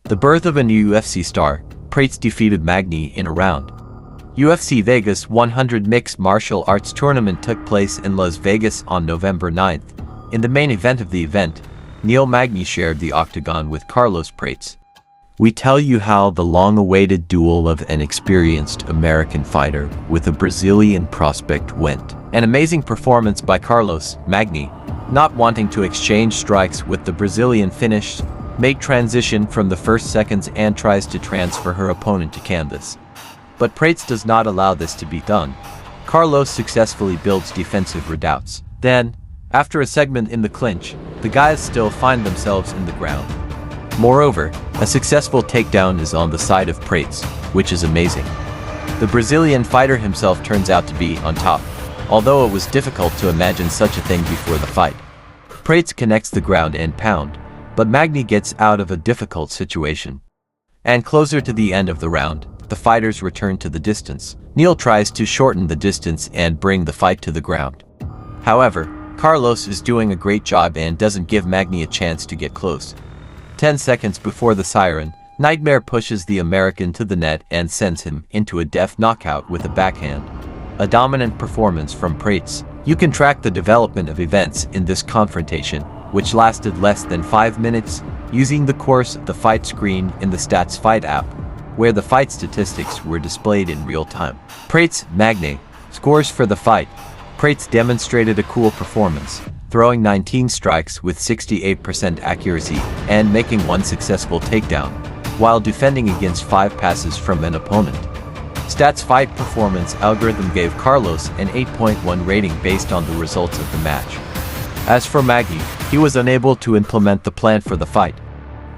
The birth of a new UFC star, Prates defeated Magny in a round. UFC Vegas 100 Mixed Martial Arts Tournament took place in Las Vegas on November 9th. In the main event of the event, Magny shared the octagon with Carlos Prates. We tell you how the long-awaited duel of an experienced American fighter with a Brazilian prospect went. An amazing performance by Carlos. Magny, not wanting to exchange strikes with the Brazilian, finished, make transition from the first seconds and tries to transfer her opponent to canvas. But Prates does not allow this to be done. Carlos successfully builds defensive redoubts. Then, after a segment in the clinch, the guys still find themselves in the ground. Moreover, a successful takedown is on the side of Prates, which is amazing. The Brazilian fighter himself turns out to be on top, although it was difficult to imagine such a thing before the fight. Prates connects the ground and pound, but Magny gets out of a difficult situation. And closer to the end of the round, the fighters return to the distance. Neil tries to shorten the distance and bring the fight to the ground. However, Carlos is doing a great job and doesn't give Magny a chance to get close. 10 seconds before the siren, Nightmare pushes the American to the net and sends him into a death knockout with a backhand. A dominant performance from Prates. You can track the development of events in this confrontation, which lasted less than 5 minutes, using the course of the fight screen in the Stats Fight app, where the fight statistics were displayed in real time. Prates, Magny. Scores for the fight. Prates demonstrated a cool performance, throwing 19 strikes with 68% accuracy and making one successful takedown, while defending against 5 passes from an opponent. Stats Fight performance algorithm gave Carlos an 8.1 rating based on the results of the match. As for Magny, he was unable to implement the plan for the fight.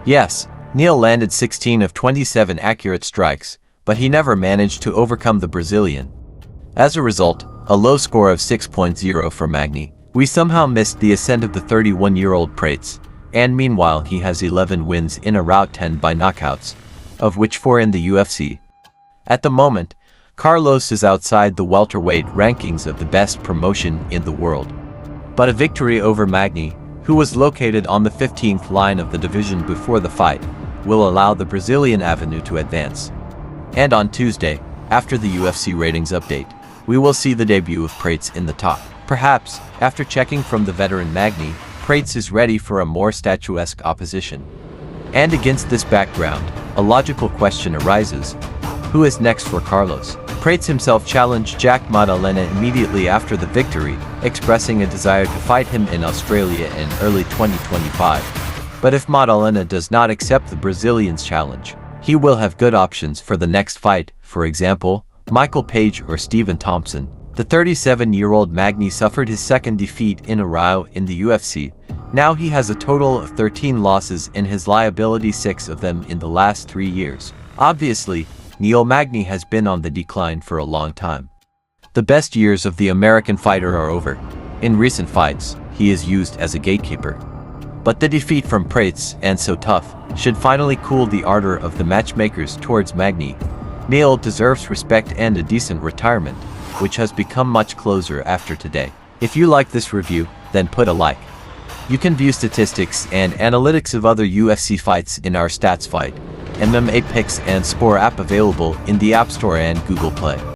Yes, Neil landed 16 of 27 accurate strikes, but he never managed to overcome the Brazilian. As a result, a low score of 6.0 for Magny. We somehow missed the ascent of the 31-year-old Prates, and meanwhile he has 11 wins in a rout, 10 by knockouts, of which 4 in the UFC. At the moment, Carlos is outside the welterweight rankings of the best promotion in the world. But a victory over Magny, who was located on the 15th line of the division before the fight, will allow the Brazilian avenue to advance. And on Tuesday, after the UFC ratings update, we will see the debut of Prates in the top. Perhaps, after checking from the veteran Magny, Prates is ready for a more statuesque opposition. And against this background, a logical question arises: who is next for Carlos? Prates himself challenged Jack Maddalena immediately after the victory, expressing a desire to fight him in Australia in early 2025. But if Maddalena does not accept the Brazilian's challenge, he will have good options for the next fight, for example, Michael Page or Stephen Thompson. The 37-year-old Magny suffered his second defeat in a row in the UFC. Now he has a total of 13 losses in his liability, 6 of them in the last 3 years. Obviously, Magny has been on the decline for a long time. The best years of the American fighter are over. In recent fights, he is used as a gatekeeper. But the defeat from Prates, and so tough, should finally cool the ardor of the matchmakers towards Magny. Neil deserves respect and a decent retirement, which has become much closer after today. If you like this review, then put a like. You can view statistics and analytics of other UFC fights in our Stats Fight, MMA Picks and Score app, available in the App Store and Google Play.